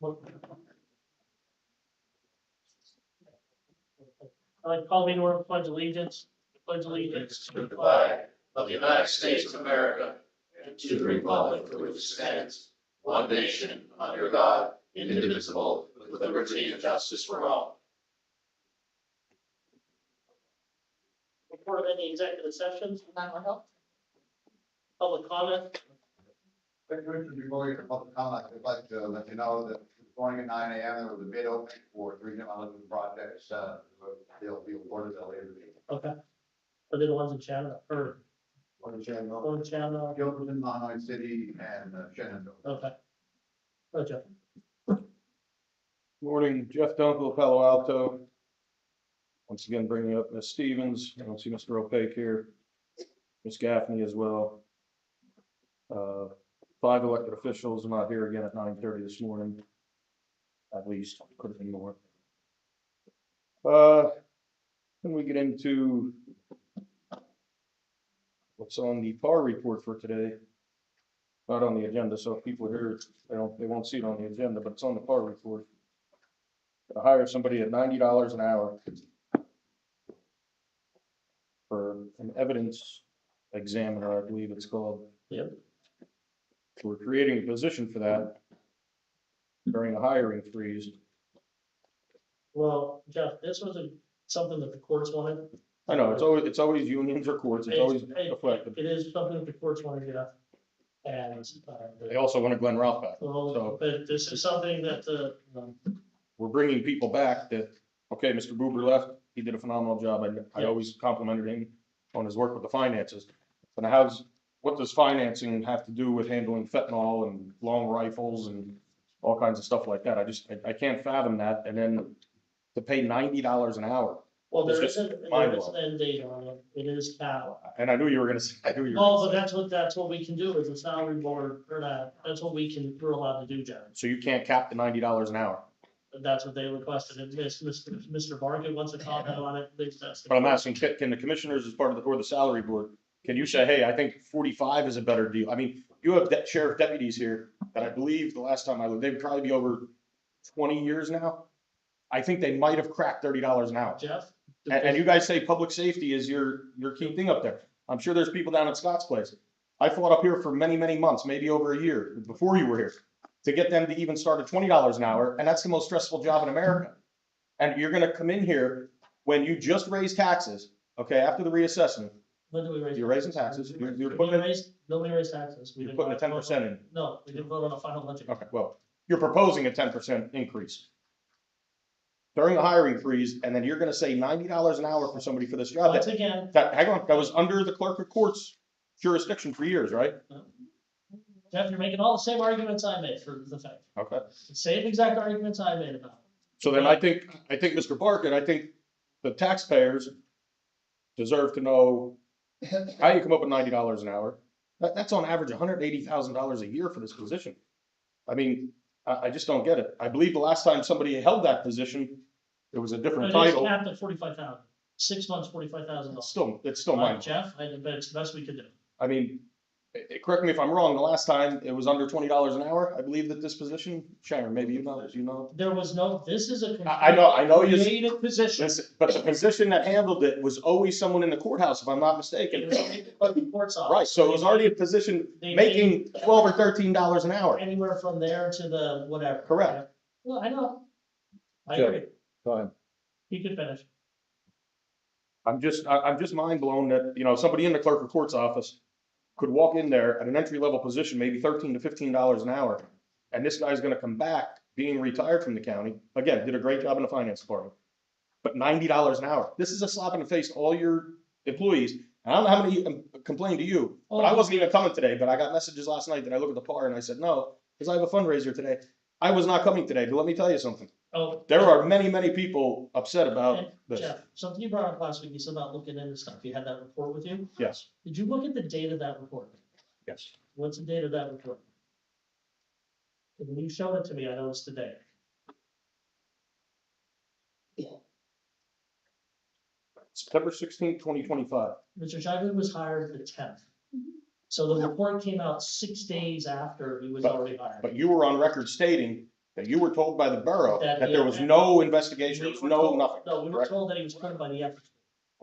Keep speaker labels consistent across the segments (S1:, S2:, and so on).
S1: I'd like to call me to order, pledge allegiance. Pledge allegiance
S2: To the flag of the United States of America and to the republic for which it stands, one nation, under God, indivisible, with liberty and justice for all.
S1: Report of any executive sessions, public comment.
S3: Before you come up with comment, I'd like to let you know that this morning at 9 a.m. there was a bid opening for 3 demolition projects. They'll be awarded at a later date.
S1: Okay. Are they the ones in Shannon or
S3: One in Shenandoah,
S1: one in Shannon?
S3: Gilberton, Illinois City, and Shenandoah.
S1: Okay. Go, Jeff.
S4: Morning, Jeff Dunkel, Palo Alto. Once again, bringing up Ms. Stevens. I don't see Mr. Opaque here. Ms. Gaffney as well. 5 elected officials are not here again at 9:30 this morning. At least, could have been more. Then we get into what's on the PAR report for today. Not on the agenda, so if people are here, they won't see it on the agenda, but it's on the PAR report. I hire somebody at $90 an hour for an evidence examiner, I believe it's called.
S1: Yep.
S4: So we're creating a position for that during a hiring freeze.
S1: Well, Jeff, this was something that the courts wanted.
S4: I know, it's always unions or courts, it's always affected.
S1: It is something that the courts wanted, Jeff. And,
S4: They also wanted Glenn Ralph back.
S1: well,
S4: So-
S1: but this is something that,
S4: We're bringing people back that, okay, Mr. Buber left, he did a phenomenal job, I
S1: Yeah.
S4: always complimented him on his work with the finances. But what does financing have to do with handling fentanyl and long rifles and all kinds of stuff like that? I can't fathom that, and then to pay $90 an hour.
S1: well,
S4: It's
S1: there
S4: just
S1: isn't an end date on it. It is cap.
S4: And I knew you were gonna say,
S1: Well, but that's what we can do is a salary board or that's what we're allowed to do, Jeff.
S4: so you can't cap the $90 an hour.
S1: That's what they requested, and Mr. Barker wants to comment on it, that's.
S4: But I'm asking, can the commissioners as part of or the salary board, can you say, hey, I think 45 is a better deal? I mean, you have sheriff deputies here that I believe the last time I looked, they'd probably be over 20 years now. I think they might have cracked $30 an hour.
S1: Jeff?
S4: And you guys say public safety is your key thing up there. I'm sure there's people down at Scott's place. I fought up here for many, many months, maybe over a year before you were here, to get them to even start at $20 an hour, and that's the most stressful job in America. And you're gonna come in here when you just raised taxes, okay, after the reassessment,
S1: When do we raise?
S4: you're raising taxes, you're
S1: Nobody
S4: putting,
S1: raised taxes.
S4: you're putting a 10% in.
S1: No, we didn't vote on a final budget.
S4: Okay, well, you're proposing a 10% increase during a hiring freeze, and then you're gonna say $90 an hour for somebody for this job.
S1: Once again,
S4: Hang on, that was under the clerk of court's jurisdiction for years, right?
S1: Jeff, you're making all the same arguments I made for the fact.
S4: Okay.
S1: Same exact arguments I made about it.
S4: So then I think Mr. Barker, I think the taxpayers deserve to know how you come up with $90 an hour. That's on average $180,000 a year for this position. I mean, I just don't get it. I believe the last time somebody held that position, it was a different
S1: But it is
S4: title.
S1: capped at 45,000. 6 months, $45,000.
S4: It's still mine.
S1: Jeff, but it's the best we could do.
S4: I mean, correct me if I'm wrong, the last time it was under $20 an hour, I believe that this position, Sharon, maybe you know.
S1: There was no, this is a.
S4: I know you.
S1: Created position.
S4: But the position that handled it was always someone in the courthouse, if I'm not mistaken.
S1: It was only the court's office.
S4: Right, so it was already a position
S1: They
S4: making $12 or $13 an hour.
S1: Anywhere from there to the whatever.
S4: Correct.
S1: Well, I know. I
S4: Jeff.
S1: agree.
S4: Go ahead.
S1: He could finish.
S4: I'm just mind blown that, somebody in the clerk of court's office could walk in there at an entry level position, maybe $13 to $15 an hour. And this guy's gonna come back being retired from the county. Again, did a great job in the finance department. But $90 an hour. This is a slap in the face to all your employees. And I don't know how many complained to you, but I wasn't even coming today, but I got messages last night that I looked at the PAR and I said, no, because I have a fundraiser today. I was not coming today, but let me tell you something.
S1: Oh.
S4: There are many, many people upset about
S1: And
S4: this.
S1: Jeff, something you brought up last week, you said about looking into stuff. You had that report with you?
S4: Yes,
S1: Did you look at the date of that report?
S4: yes.
S1: What's the date of that report? When you showed it to me, I noticed the date.
S4: September 16th, 2025.
S1: Mr. Shively was hired the 10th. So the report came out 6 days after he was already hired.
S4: But you were on record stating That you were told by the borough
S1: That
S4: that
S1: the-
S4: there was no investigation, there
S1: We
S4: was
S1: were
S4: no
S1: told-
S4: nothing,
S1: No, we were
S4: correct?
S1: told that he was cleared by the ethics.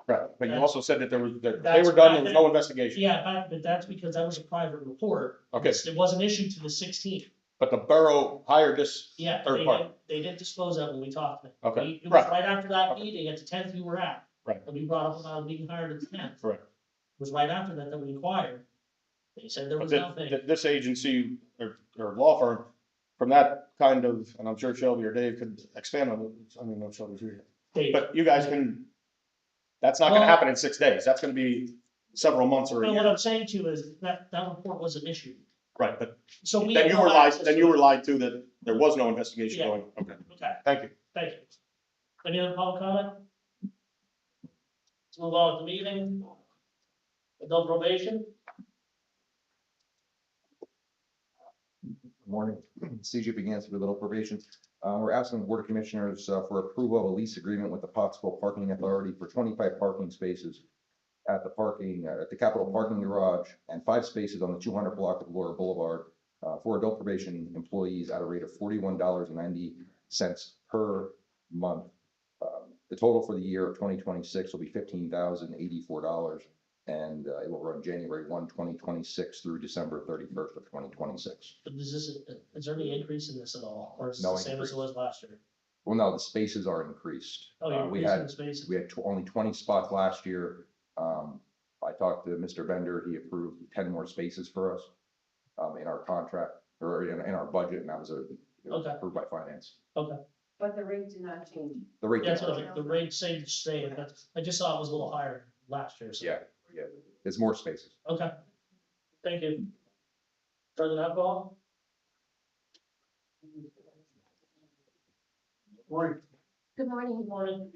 S4: Right, but you
S1: That's-
S4: also said that there was, that they
S1: that's
S4: were done, there
S1: back
S4: was
S1: then.
S4: no investigation.
S1: Yeah, but that's because that was a private report.
S4: Okay.
S1: It wasn't issued to the 16th.
S4: But the borough hired this
S1: Yeah,
S4: third party.
S1: they didn't disclose that when we talked to them.
S4: Okay,
S1: It was
S4: right.
S1: right after that
S4: Okay.
S1: meeting at the 10th you were at.
S4: Right.
S1: And we brought up about being hired at the 10th.
S4: Correct.
S1: It was right after that we inquired. They said there
S4: But
S1: was nothing.
S4: this agency or law firm, from that kind of, and I'm sure Shelby or Dave could expand on it, I mean, no Shelby's here.
S1: They-
S4: But you guys can, that's not gonna
S1: Well-
S4: happen in 6 days, that's gonna be several months or a
S1: But what
S4: year.
S1: I'm saying to you is that report wasn't issued.
S4: Right, but
S1: So we.
S4: then
S1: have
S4: you
S1: no
S4: were lied,
S1: access
S4: then
S1: to
S4: you
S1: it.
S4: were lied to that there was no investigation
S1: Yeah.
S4: going, okay,
S1: Okay,
S4: thank you.
S1: thank you. Any other public comment? Let's move on with the meeting. Adult probation?
S5: Morning, CJ begins with little probation. We're asking the Board of Commissioners for approval of a lease agreement with the Pottsville Parking Authority for 25 parking spaces at the Capitol Parking Garage and 5 spaces on the 200 block of Laura Boulevard for adult probation employees at a rate of $41.90 per month. The total for the year of 2026 will be $15,084, and it will run January 1, 2026 through December 31st of 2026.
S1: Is there any increase in this at all, or is it
S5: No
S1: the same as it was last year?
S5: Well, no, the spaces are increased.
S1: Oh, you're
S5: We
S1: increasing
S5: had
S1: the spaces?
S5: We had only 20 spots last year. I talked to Mr. Bender, he approved 10 more spaces for us in our contract, or in our budget, and that was it was
S1: Okay.
S5: approved by finance.
S1: Okay,
S6: But the rate did not change.
S5: The rate.
S1: that's what the rate stayed, but I just saw it was a little higher last year, so.
S5: Yeah, there's more spaces.
S1: Okay, thank you. Further alcohol?
S3: Morning.
S6: Good morning.
S1: Good morning.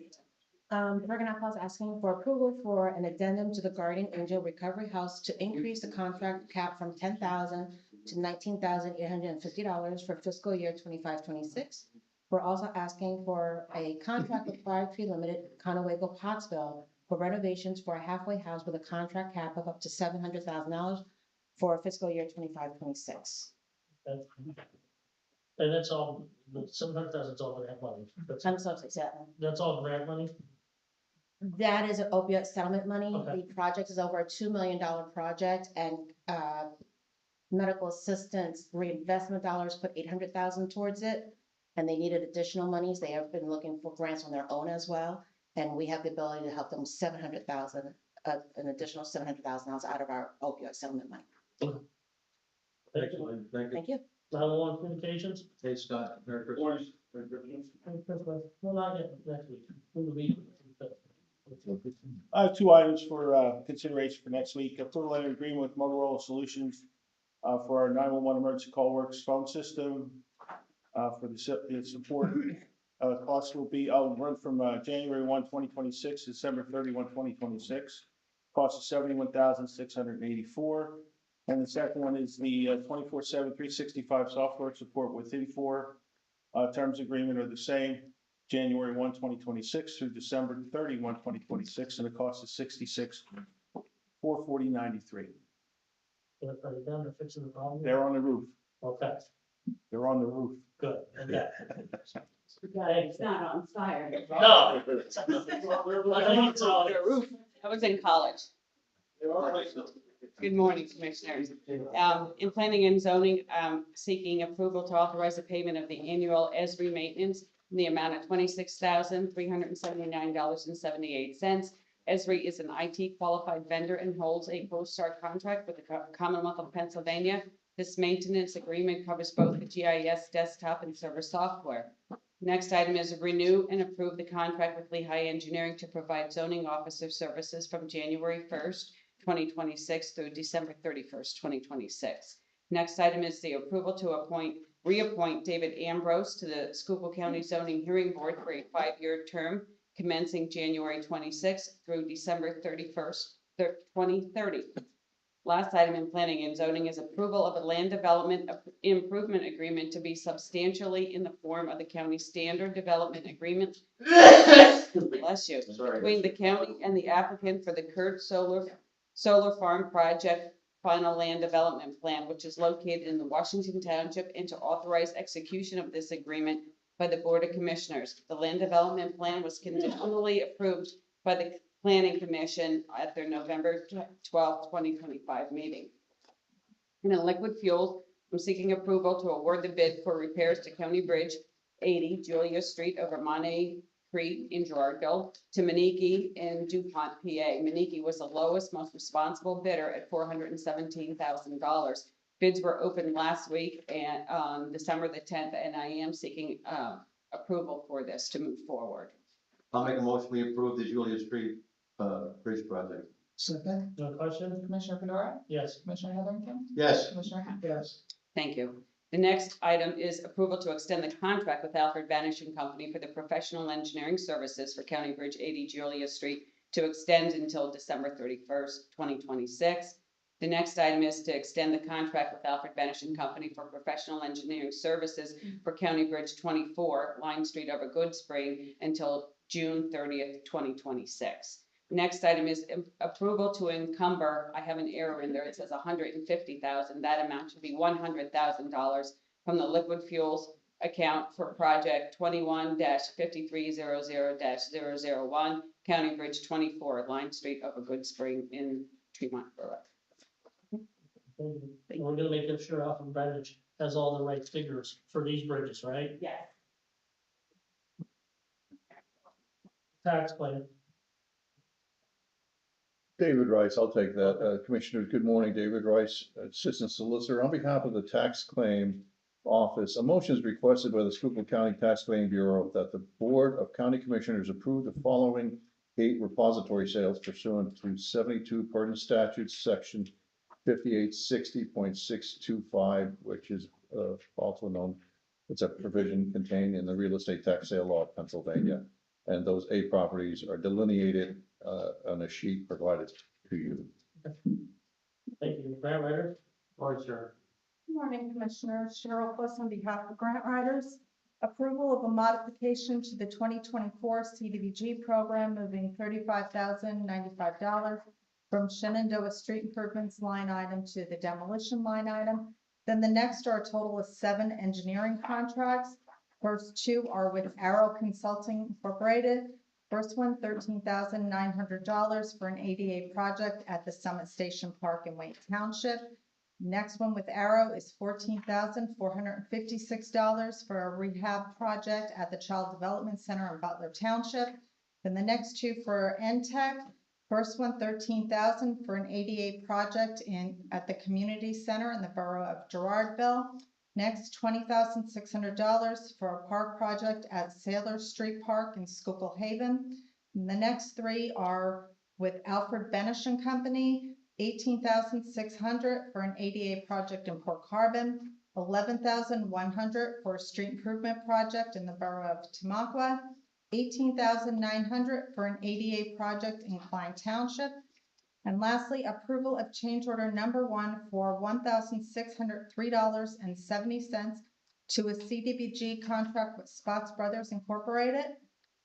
S6: Bergen Alcohol is asking for approval for an addendum to the Guardian Angel Recovery House to increase the contract cap from $10,000 to $19,850 for fiscal year 25-26. We're also asking for a contract with Fire Tree Limited, Conowago, Pottsville, for renovations for a halfway house with a contract cap of up to $700,000 for fiscal year 25-26.
S1: And that's all, the 700,000 is all grant money.
S6: I'm so upset.
S1: That's all grant money?
S6: That is an opioid settlement money.
S1: Okay.
S6: The project is over a $2 million project, and medical assistance reinvestment dollars put 800,000 towards it. And they needed additional monies. They have been looking for grants on their own as well. And we have the ability to help them 700,000, an additional $700,000 out of our opioid settlement money.
S1: Thank you.
S6: Thank you.
S1: 911 communications?
S7: Hey, Scott, Merry Christmas.
S1: Merry Christmas. Well, not yet, next week. Through the week.
S8: I have 2 items for consideration for next week. Approval letter agreement with Motorola Solutions for our 911 emergency call works phone system for the support. Costs will be, I'll run from January 1, 2026 to December 31, 2026. Cost is $71,684. And the second one is the 24/7, 365 software support with Infor. Terms agreement are the same. January 1, 2026 through December 31, 2026, and the cost is $66,440.93.
S1: Are they done or fixing the problem?
S8: They're on the roof.
S1: Okay,
S8: They're on the roof.
S1: good. And that.
S6: It's not on fire.
S1: No. I think it's all.
S9: I was in college. Good morning, Commissioners. In planning and zoning, seeking approval to authorize the payment of the annual ESRI maintenance in the amount of $26,379.78. ESRI is an IT qualified vendor and holds a co-star contract with the Commonwealth of Pennsylvania. This maintenance agreement covers both the GIS desktop and server software. Next item is renew and approve the contract with Lehigh Engineering to provide zoning officer services from January 1st, 2026 through December 31st, 2026. Next item is the approval to reappoint David Ambrose to the Schuylkill County Zoning Hearing Board for a 5-year term commencing January 26th through December 31st, 2030. Last item in planning and zoning is approval of a land development improvement agreement to be substantially in the form of the county standard development agreement. Bless you. Between the county and the applicant for the Kurt Solar Farm project final land development plan, which is located in the Washington Township, and to authorize execution of this agreement by the Board of Commissioners. The land development plan was conditionally approved by the Planning Commission at their November 12th, 2025 meeting. And in liquid fuels, I'm seeking approval to award the bid for repairs to County Bridge 80, Julia Street over Monte Creek in Gerardville to Maniki in DuPont, PA. Maniki was the lowest, most responsible bidder at $417,000. Bids were opened last week and on December the 10th, and I am seeking approval for this to move forward.
S7: I'll make a motion, we approve the Julia Street, bridge project.
S10: Second,
S1: No question?
S10: Commissioner Fedora,
S1: Yes.
S10: Commissioner Heatherington,
S7: Yes.
S10: Commissioner Hess.
S8: Yes.
S9: Thank you. The next item is approval to extend the contract with Alfred Banish and Company for the professional engineering services for County Bridge 80 Julia Street to extend until December 31st, 2026. The next item is to extend the contract with Alfred Banish and Company for professional engineering services for County Bridge 24, Line Street over Good Spring until June 30th, 2026. Next item is approval to encumber, I have an error in there, it says $150,000, that amount should be $100,000 from the liquid fuels account for project 21-5300-001, County Bridge 24, Line Street over Good Spring in Tremont Borough.
S1: Thank you. And we're gonna make sure Alfred Bridge has all the right figures for these bridges, right?
S9: Yes.
S1: Tax claim.
S11: David Rice, I'll take that. Commissioners, good morning. David Rice, Assistant Solicitor. On behalf of the Tax Claim Office, a motion is requested by the Schuylkill County Tax Claim Bureau that the Board of County Commissioners approve the following gate repository sales pursuant to 72 Pardon Statutes, Section 5860.625, which is also known, it's a provision contained in the Real Estate Tax Sale Law of Pennsylvania. And those 8 properties are delineated on a sheet provided to you.
S1: Thank you. Grant writer?
S7: Or sure.
S10: Good morning, Commissioners. Cheryl Plus on behalf of grant writers. Approval of a modification to the 2024 CDBG program, moving $35,095 from Shenandoah Street Improvements line item to the demolition line item. Then the next are a total of 7 engineering contracts. First 2 are with Arrow Consulting Incorporated. First one, $13,900 for an ADA project at the Summit Station Park in Wayne Township. Next one with Arrow is $14,456 for a rehab project at the Child Development Center in Butler Township. Then the next 2 for NTEC. First one, $13,000 for an ADA project at the Community Center in the borough of Gerardville. Next, $20,600 for a park project at Sailor Street Park in Schuylkill Haven. And the next 3 are with Alfred Banish and Company, $18,600 for an ADA project in Port Carbon, $11,100 for a street improvement project in the borough of Tamaqua, $18,900 for an ADA project in Klein Township. And lastly, approval of change order number 1 for $1,603.70 to a CDBG contract with Spots Brothers Incorporated.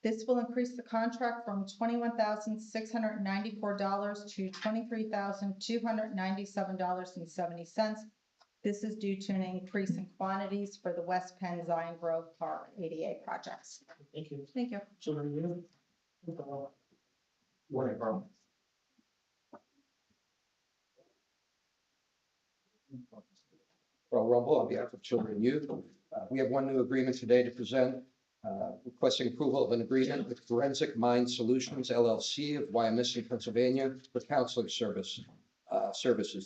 S10: This will increase the contract from $21,694 to $23,297.70. This is due to an increase in quantities for the West Penn Zion Grove Park ADA projects.
S1: Thank you.
S10: Thank you.
S1: So are you?
S7: Morning, Carl.
S12: Earl Rumble on behalf of Children and Youth. We have one new agreement today to present, requesting approval of an agreement with Forensic Mind Solutions LLC of Wyomissing, Pennsylvania for counseling services.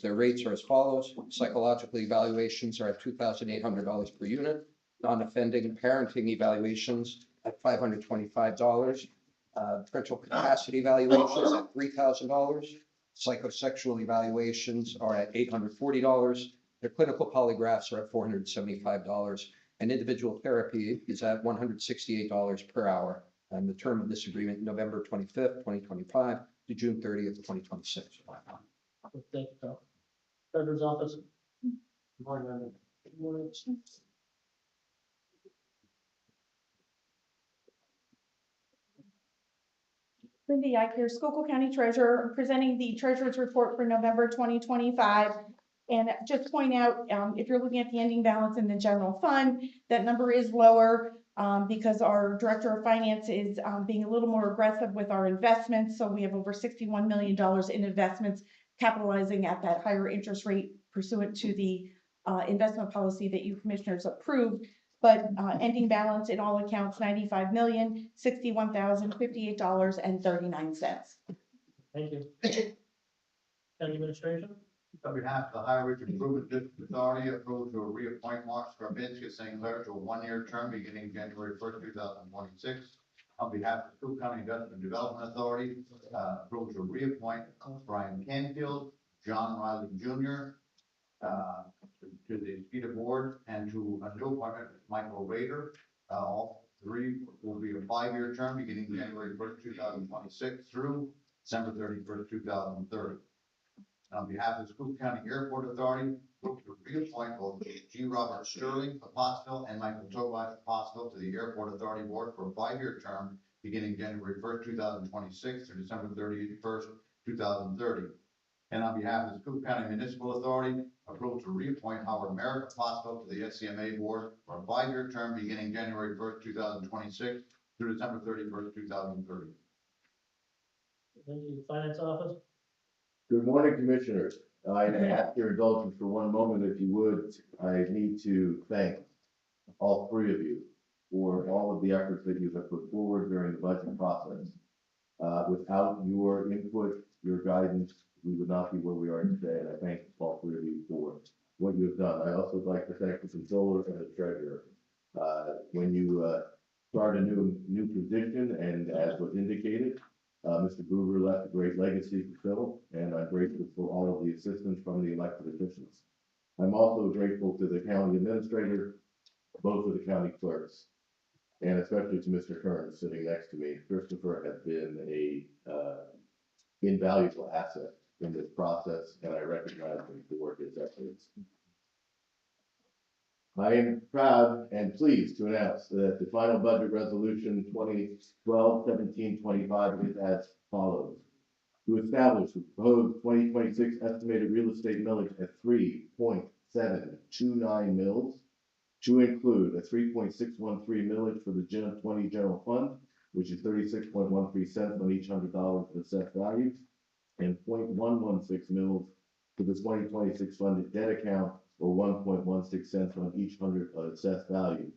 S12: Their rates are as follows. Psychological evaluations are at $2,800 per unit. Non-offending parenting evaluations at $525. Parental capacity evaluations at $3,000. Psychosexual evaluations are at $840. Their clinical polygraphs are at $475, and individual therapy is at $168 per hour. And the term of this agreement, November 25th, 2025 to June 30th, 2026.
S1: Thank you, Carl. Treasurer's office.
S7: Good morning.
S1: Good morning.
S13: Lindy Eicher, Schuylkill County Treasurer, presenting the Treasurer's Report for November 2025. And just point out, if you're looking at the ending balance in the general fund, that number is lower because our Director of Finance is being a little more aggressive with our investments. So we have over $61 million in investments, capitalizing at that higher interest rate pursuant to the investment policy that you commissioners approved. But ending balance in all accounts, $95,061,058.39.
S1: Thank you. County Administration?
S3: On behalf of the Highways Improvement District Authority, approve to reappoint Mark Skarbinski, St. Clair, to a one-year term beginning January 1st, 2026. On behalf of the Schuylkill County Investment Development Authority, approve to reappoint Brian Canfield, John Riley Jr., to the SPIDA board, and to a new appointment, Michael Rader. All three will be a 5-year term beginning January 1st, 2026 through December 31st, 2030. On behalf of the Schuylkill County Airport Authority, move to reappoint both G. Robert Sterling of Pottsville and Michael Tobash of Pottsville to the Airport Authority Board for a 5-year term beginning January 1st, 2026 through December 31st, 2030. And on behalf of the Schuylkill County Municipal Authority, approve to reappoint Howard Merrick of Pottsville to the SCMA Board for a 5-year term beginning January 1st, 2026 through December 31st, 2030.
S1: Thank you. Finance Office?
S2: Good morning, Commissioners. I ask your indulgence for one moment, if you would. I need to thank all three of you for all of the efforts that you have put forward during the budget process. Without your input, your guidance, we would not be where we are today, and I thank all three of you for what you have done. I also would like to thank the Controller and the Treasurer. When you start a new position, and as was indicated, Mr. Gruber left a great legacy to fill, and I'm grateful for all of the assistance from the elected officials. I'm also grateful to the county administrator, both of the county clerks, and especially to Mr. Kern sitting next to me. Christopher has been a invaluable asset in this process, and I recognize him for his efforts. I am proud and pleased to announce that the final budget resolution 2012-17-25 is as follows. To establish the proposed 2026 estimated real estate millage at 3.729 mils, to include a 3.613 millage for the 20 general fund, which is 36.13 cents on each $100 of assessed value, and 0.116 mils for the 2026 funded debt account, or 1.16 cents on each $100 of assessed value,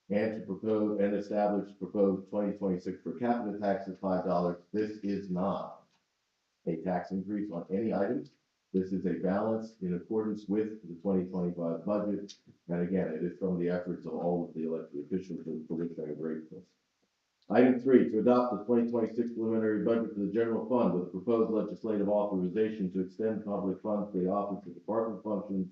S2: and to propose and establish proposed 2026 per capita tax of $5. This is not a tax increase on any items. This is a balance in accordance with the 2025 budget, and again, it is from the efforts of all of the elected officials, for which I am grateful. Item 3, to adopt the 2026 preliminary budget for the general fund with a proposed legislative authorization to extend public funds to the office of department functions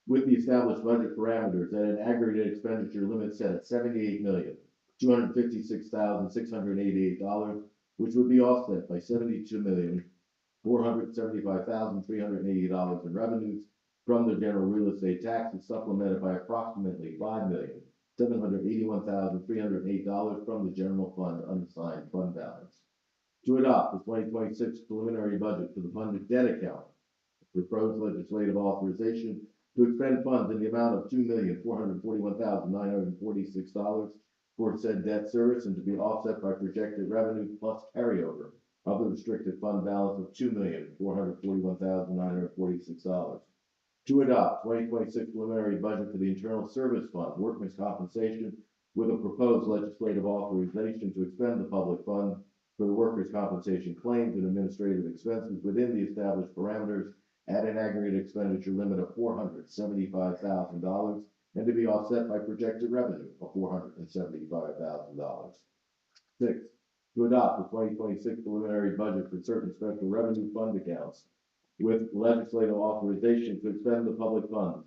S2: with the established budget parameters at an aggregate expenditure limit set at $78,256,688, which would be offset by $72,475,380 in revenues from the general real estate tax, and supplemented by approximately $5,781,308 from the general fund unassigned fund balance. To adopt the 2026 preliminary budget for the funded debt account, proposed legislative authorization to expend funds in the amount of $2,441,946 for said debt service, and to be offset by projected revenue plus carryover of the restricted fund balance of $2,441,946. To adopt 2026 preliminary budget for the Internal Service Fund, Workmen's Compensation, with a proposed legislative authorization to expend the public fund for the workers' compensation claims and administrative expenses within the established parameters at an aggregate expenditure limit of $475,000, and to be offset by projected revenue of $475,000. 6, to adopt the 2026 preliminary budget for certain special revenue fund accounts with legislative authorization to expend the public funds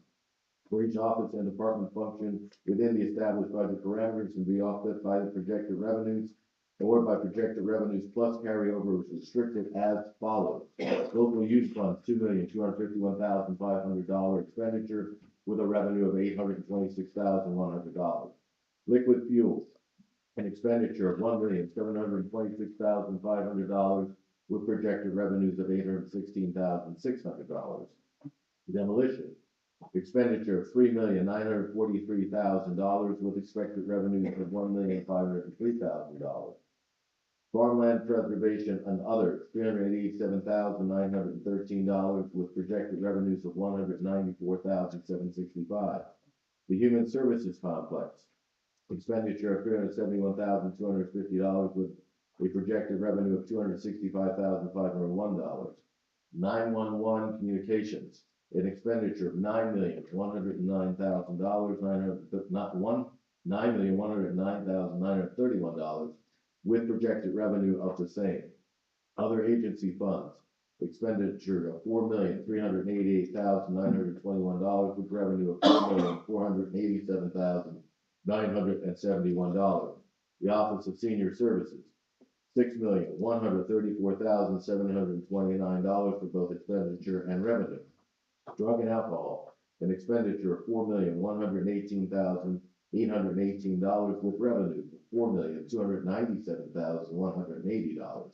S2: for each office and department function within the established budget parameters, and be offset by the projected revenues or by projected revenues plus carryover, which is restricted as follows. Local use funds, $2,251,500 expenditure with a revenue of $826,100. Liquid fuels, an expenditure of $1,726,500 with projected revenues of $816,600. Demolition, expenditure of $3,943,000 with expected revenues of $1,503,000. Farmland preservation and other, $387,913 with projected revenues of $194,765. The Human Services Complex, expenditure of $371,250 with a projected revenue of $265,501. 911 communications, an expenditure of $9,109,931 with projected revenue of the same. Other agency funds, expenditure of $4,388,921 with revenue of $4,487,971. The Office of Senior Services, $6,134,729 for both expenditure and revenue. Drug and alcohol, an expenditure of $4,118,818 with revenue of $4,297,180.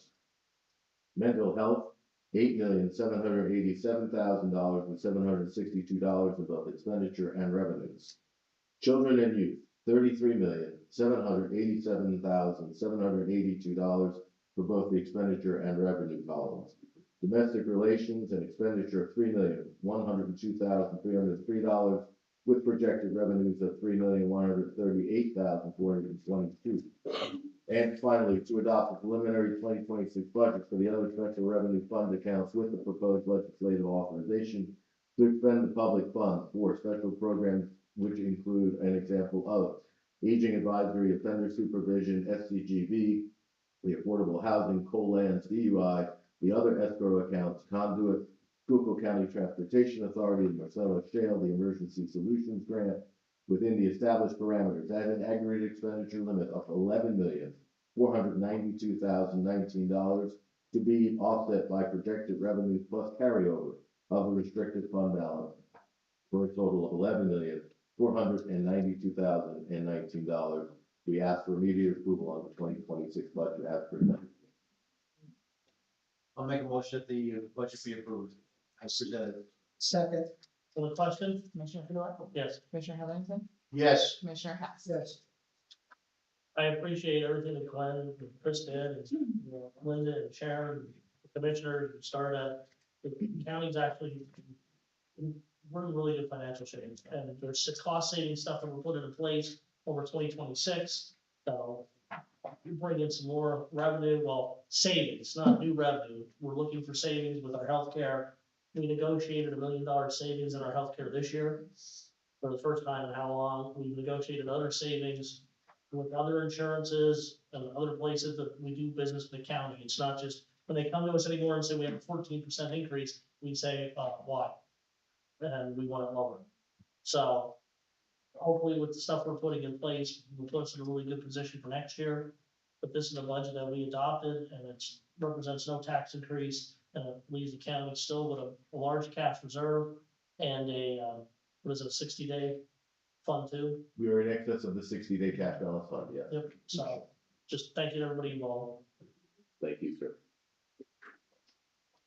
S2: Mental health, $8,787,000 with $762 of both expenditure and revenues. Children and youth, $33,787,782 for both the expenditure and revenue columns. Domestic relations, an expenditure of $3,102,303 with projected revenues of $3,138,422. And finally, to adopt the preliminary 2026 budget for the other special revenue fund accounts with the proposed legislative authorization to expend the public funds for special programs, which include an example of aging advisory, offender supervision, SCGB, the affordable housing, coal lands, DUI, the other escrow accounts, conduit, Schuylkill County Transportation Authority, the Marcellus Shale, the Emergency Solutions Grant, within the established parameters at an aggregate expenditure limit of $11,492,019 to be offset by projected revenues plus carryover of a restricted fund balance for a total of $11,492,019. We ask for immediate approval on the 2026 budget as presented.
S7: I'll make a motion that the budget be approved as presented.
S6: Second.
S1: On the question?
S6: Commissioner Fedora?
S1: Yes.
S6: Commissioner Heatherington?
S7: Yes.
S6: Commissioner Hess? Yes.
S1: I appreciate everything that Glenn and Chris did, and Linda and Sharon, the commissioner who started at. The county's actually, we're in really good financial shape, and there's some cost saving stuff that we're putting in place over 2026. So we bring in some more revenue, well, savings, not new revenue. We're looking for savings with our healthcare. We negotiated $1 million savings in our healthcare this year for the first time in how long. We've negotiated other savings with other insurances and other places that we do business with the county. It's not just, when they come to us anymore and say we have a 14% increase, we say, why? And we want it lower. So hopefully with the stuff we're putting in place, we'll put us in a really good position for next year. But this is the budget that we adopted, and it represents no tax increase, and it leaves the county still with a large cash reserve and a, what is it, a 60-day fund too?
S2: We are in excess of the 60-day cash balance fund, yes.
S1: Yep, so just thank you to everybody involved.
S2: Thank you, sir.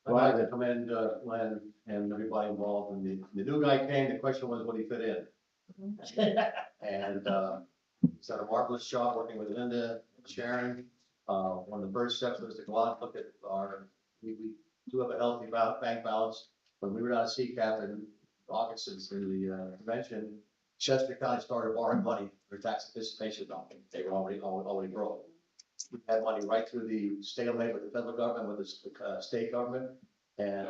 S7: I'd like to commend Glenn and everybody involved. And the new guy came, the question was, would he fit in? And he's done a marvelous job working with Linda, Sharon. One of the first steps was to go out and look at we do have a healthy bank balance. When we were out of CCAP in August in the convention, Chester County started borrowing money for tax anticipation dollars. They were already broke. We had money right through the stalemate with the federal government, with the state government. And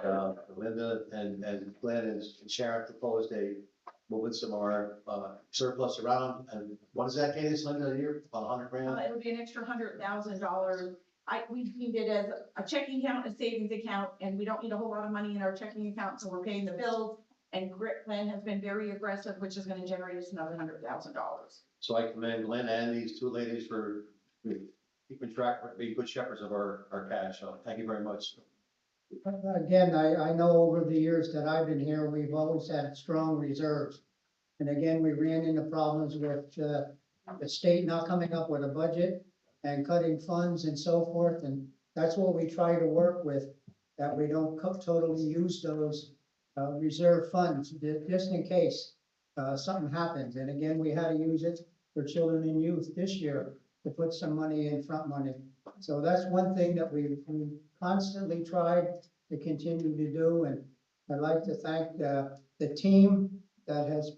S7: Linda and Glenn and Sharon proposed moving some of our surplus around. And what does that get us, Linda, a year? About 100 grand?
S13: It would be an extra $100,000. We deemed it as a checking account, a savings account, and we don't need a whole lot of money in our checking account, so we're paying the bills. And Glenn has been very aggressive, which is gonna generate us another $100,000.
S7: So I commend Glenn and these two ladies for keeping track, being good shepherds of our cash. So thank you very much.
S14: Again, I know over the years that I've been here, we've always had strong reserves. And again, we ran into problems with the state not coming up with a budget and cutting funds and so forth, and that's what we try to work with, that we don't totally use those reserve funds, just in case something happens. And again, we had to use it for children and youth this year to put some money in, front money. So that's one thing that we constantly tried to continue to do, and I'd like to thank the team that has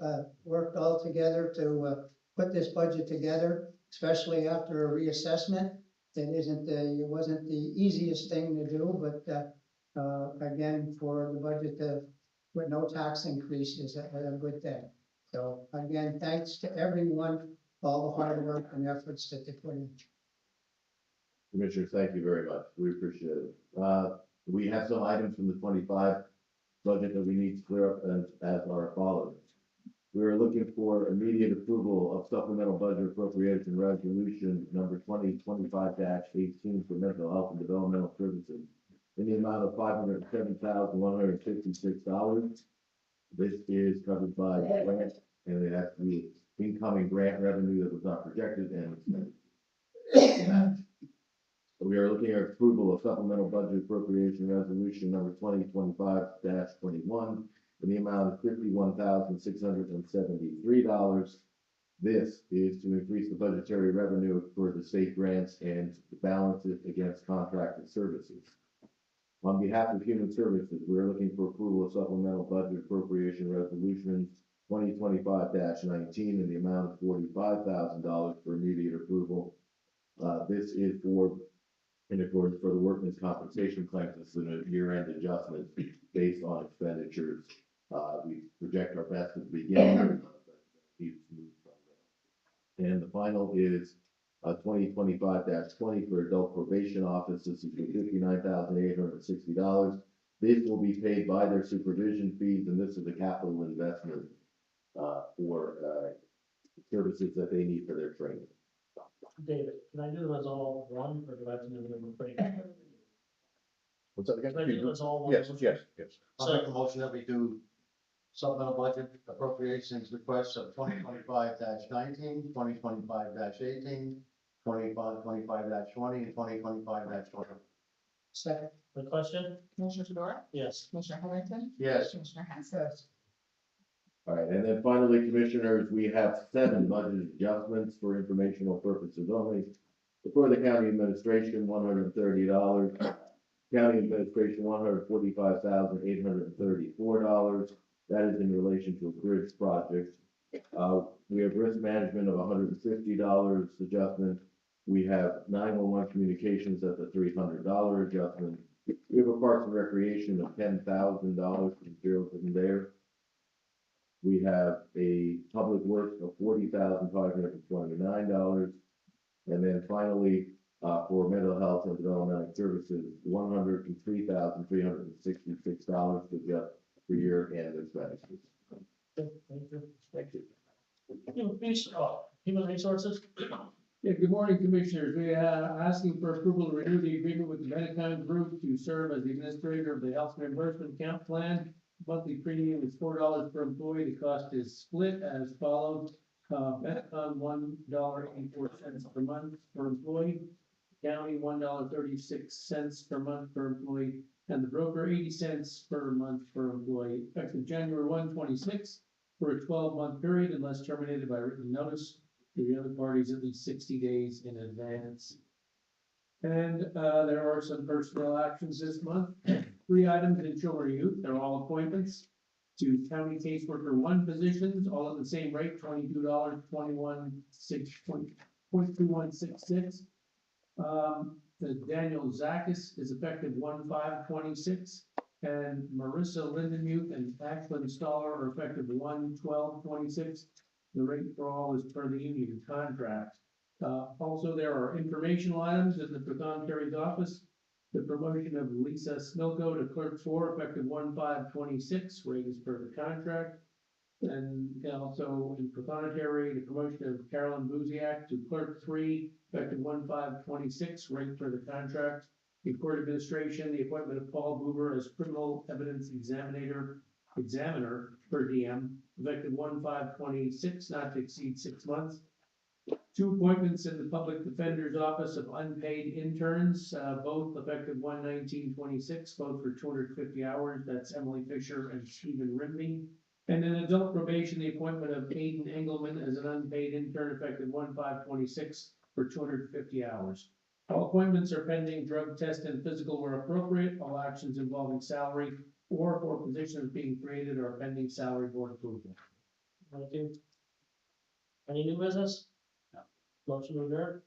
S14: worked all together to put this budget together, especially after a reassessment. It wasn't the easiest thing to do, but again, for the budget with no tax increase is a good thing. So again, thanks to everyone, for all the hard work and efforts that they put in.
S2: Commissioners, thank you very much. We appreciate it. We have some items from the 25 budget that we need to clear up as are follows. We are looking for immediate approval of supplemental budget appropriation resolution number 2025-18 for mental health and developmental services in the amount of $507,156. This is covered by grant, and it has to be incoming grant revenue that was not projected and we are looking at approval of supplemental budget appropriation resolution number 2025-21 in the amount of $51,673. This is to increase the budgetary revenue for the state grants and to balance it against contracted services. On behalf of Human Services, we are looking for approval of supplemental budget appropriation resolution 2025-19 in the amount of $45,000 for immediate approval. This is in accordance for the workman's compensation claims. This is a year-end adjustment based on expenditures. We project our best at the beginning. And the final is 2025-20 for adult probation office. This is for $59,860. This will be paid by their supervision fees, and this is a capital investment for services that they need for their training.
S1: David, can I do them as all one, or do I have to do them in break?
S2: What's that
S1: Can I do
S2: again?
S1: them as all one?
S11: Yes.
S3: I'll make a motion that we do supplemental budget appropriations requests of 2025-19, 2025-18, 2025-20, and 2025-20.
S14: Second.
S1: The question?
S10: Commissioner Fedora,
S1: Yes.
S10: Commissioner Heatherington,
S3: Yes.
S10: Commissioner Henson.
S2: All right, and then finally, Commissioners, we have 7 budget adjustments for informational purposes only. For the county administration, $130. County administration, $145,834. That is in relation to a bridge project. We have risk management of $150 adjustment. We have 911 communications at the $300 adjustment. We have a parks and recreation of $10,000 from zero from there. We have a public works of $40,529. And then finally, for mental health and developmental services, $103,366 to adjust for year-end expenditures.
S1: Thank you. Thank you. Human Resources?
S15: Yeah, good morning, Commissioners. We are asking for approval to renew the agreement with the Medicom Group to serve as the administrator of the health reimbursement account plan. Monthly premium is $4 per employee. The cost is split as follows. Medicom, $1.84 per month per employee. County, $1.36 per month per employee. And the broker, 80 cents per month per employee. Effective January 1, 26 for a 12-month period unless terminated by written notice to the other parties at least 60 days in advance. And there are some personnel actions this month. 3 items in children and youth. They're all appointments to county caseworker 1 positions, all at the same rate, $22.2166. The Daniel Zakis is effective 1/5/26, and Marissa Lindenmuth and Ashlyn Stoller are effective 1/12/26. The rate for all is per the union contract. Also, there are informational items in the Prothonotari's office. The promotion of Lisa Smilko to clerk 4, effective 1/5/26, rate is per the contract. And also in Prothonotary, the promotion of Carolyn Buziak to clerk 3, effective 1/5/26, rate per the contract. In court administration, the appointment of Paul Buber as criminal evidence examiner per diem, effective 1/5/26, not to exceed 6 months. Two appointments in the Public Defender's Office of unpaid interns, both effective 1/19/26, both for 250 hours. That's Emily Fisher and Stephen Rimney. And then adult probation, the appointment of Aiden Engelman as an unpaid intern effective 1/5/26 for 250 hours. All appointments are pending drug test and physical where appropriate. All actions involving salary or for positions being created are pending salary board approval.
S1: Thank you. Any new business?
S7: No.
S1: Motion to adjourn.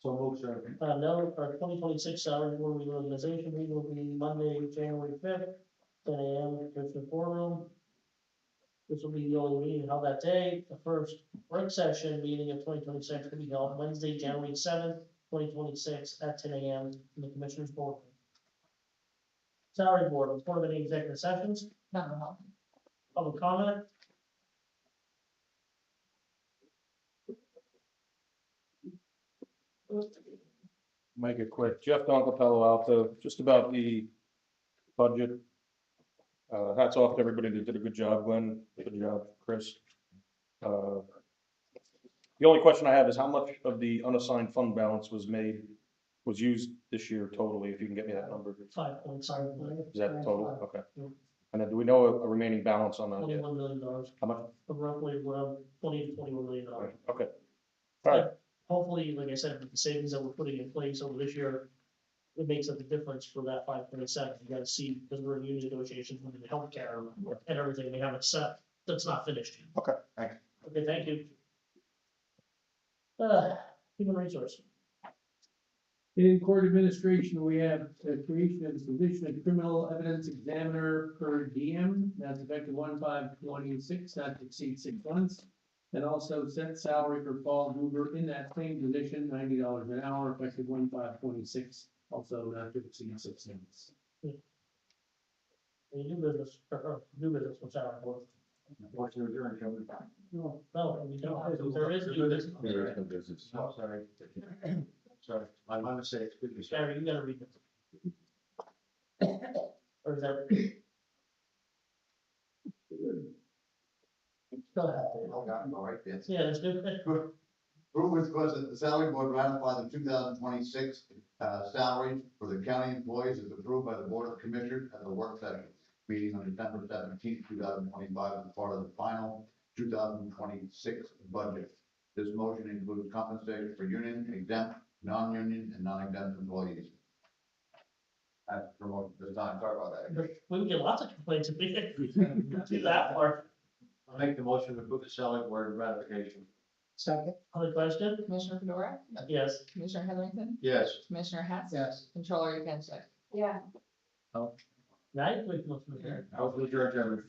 S7: So move, sir.
S1: No, our 2026 salary board reorganization meeting will be Monday, January 5th, 10 a.m. in Commissioner Forum. This will be the only meeting held that day. The first work session meeting of 2026 will be held Wednesday, January 7th, 2026 at 10 a.m. in the Commissioner's Board. Salary board, report of any executive sessions, public comment.
S4: Make it quick. Jeff Donkel, Palo Alto, just about the budget. Hats off to everybody that did a good job, Glenn, good job, Chris. The only question I have is how much of the unassigned fund balance was used this year totally, if you can get me that number.
S1: 5.5.
S4: Is that total? Okay. And then do we know a remaining balance on that yet?
S1: $21 million.
S4: How much?
S1: Roughly around $20 to $21 million.
S4: Okay. All right.
S1: Hopefully, like I said, with the savings that we're putting in place over this year, it makes up the difference for that 5.7. You gotta see, because we're in union negotiations with the healthcare and everything, they haven't set, that's not finished yet.
S4: Okay, thanks.
S1: Okay, thank you. Human resource.
S15: In court administration, we have the creation of the position of criminal evidence examiner per diem. That's effective 1/5/26, not to exceed 6 months. And also set salary for Paul Hoover in that same position, $90 an hour, effective 1/5/26, also not to exceed 6 months.
S1: Any new business, new business from salary board?
S7: Motion to adjourn, Kevin.
S1: No, we don't, there is new business.
S2: There is no business.
S7: Oh, sorry. Sorry, my mistake. Excuse me, sir.
S1: Gary, you gotta read this. Or is that? Go ahead.
S3: All right, yes.
S1: Yeah, there's new.
S3: Approve with request that the salary board ratify the 2026 salaries for the county employees as approved by the Board of Commissioners at the work session meeting on December 17th, 2025, as part of the final 2026 budget. This motion includes compensation for union, exempt, non-union, and non-exempt employees. That's promoted this time. Sorry about that.
S1: We would get lots of complaints if we didn't do that part.
S7: I'll make the motion to approve the salary board ratification.
S14: Second?
S1: Other question?
S16: Commissioner Fedora,
S1: Yes.
S16: Commissioner Heatherington,
S7: Yes.
S16: Commissioner Hess.
S14: Yes.
S16: Controller Yekenship.
S9: Yeah.
S1: Now you click motion to adjourn.
S7: I was adjourned, Chairman.